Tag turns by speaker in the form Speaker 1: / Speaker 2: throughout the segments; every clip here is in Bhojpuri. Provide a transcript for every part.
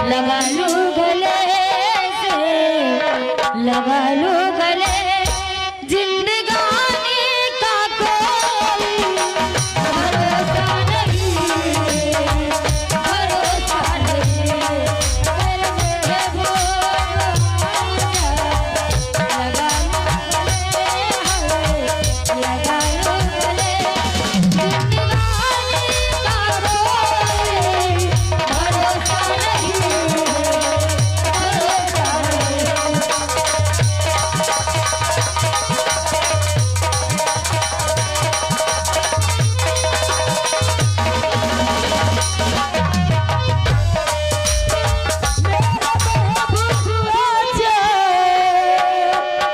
Speaker 1: लगा लो गले से, लगा लो गले जिंदगानी का कोई भरोसा नहीं, भरोसा नहीं करने वो लगा लो गले, लगा लो गले जिंदगानी का कोई भरोसा नहीं, भरोसा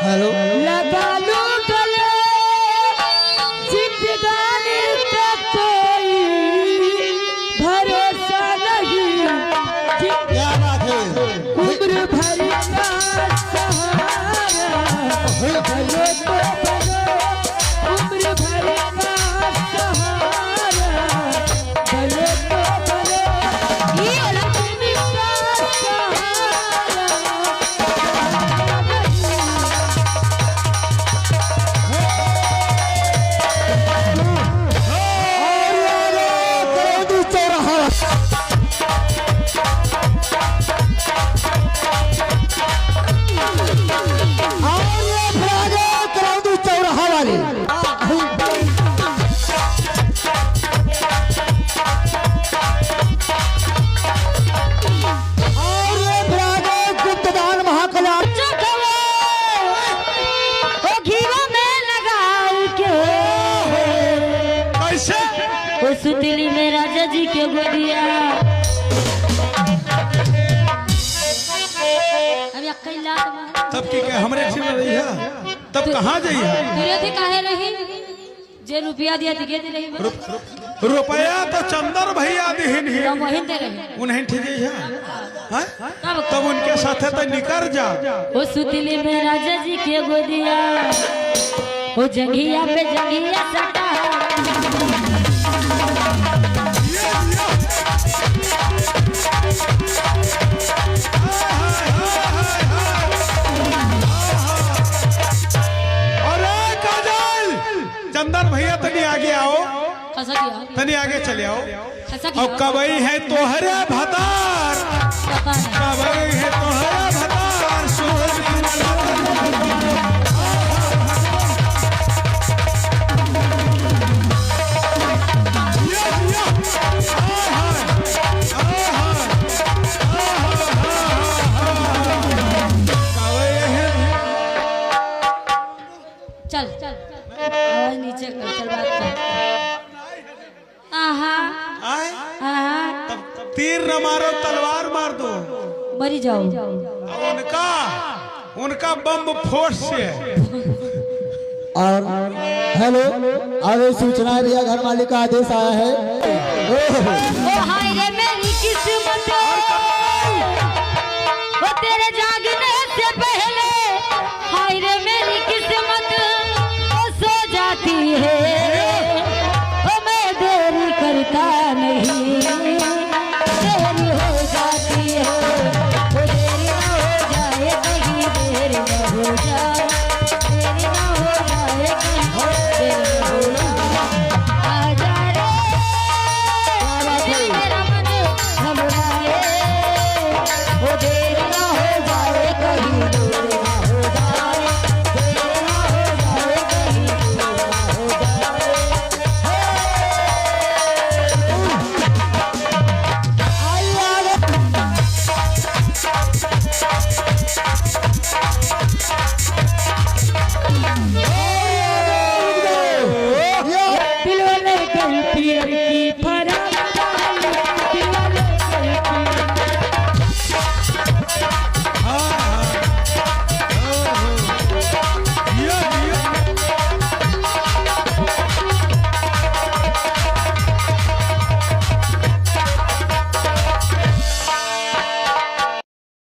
Speaker 2: हेलो
Speaker 1: लगा लो गले जिंदगानी का कोई भरोसा नहीं,
Speaker 2: क्या बात है?
Speaker 1: उम्र भर का सहारा भलो तो भलो, उम्र भर का सहारा भलो तो भलो, ये लक्ष्मी का सहारा सुतली में राजा जी के गोदिया अभी अकेला
Speaker 2: तब की के हमरे छे रही है तब कहां जाई है?
Speaker 1: तेरे थे काहे रही जे रुपया दिया दिखे दे रही
Speaker 2: रुपया तो चंदर भैया दिहिन ही,
Speaker 1: हम वही दे रहे
Speaker 2: उन्हें ठीक है हैं? तब उनके साथे तो निकर जा।
Speaker 1: ओ सुतली में राजा जी के गोदिया, ओ जंघिया पे जंघिया सटा
Speaker 2: चंदन भैया तनी आगे आओ, तनी आगे चले आओ। और कबई है तोहरे भतार, कबई है तोहरे भतार
Speaker 1: चल चल आवाज नीचे कर, चल बात कर। आहा आहा
Speaker 2: तब तीर न मारो तलवार मार दो,
Speaker 1: मरी जाओ।
Speaker 2: अब उनका बम फोर्स से है।
Speaker 3: और हेलो, आगे सूचना दिया, घर मालिक का आदेश आया है।
Speaker 1: ओ हाय रे मेरी किस्मत, ओ तेरे जागे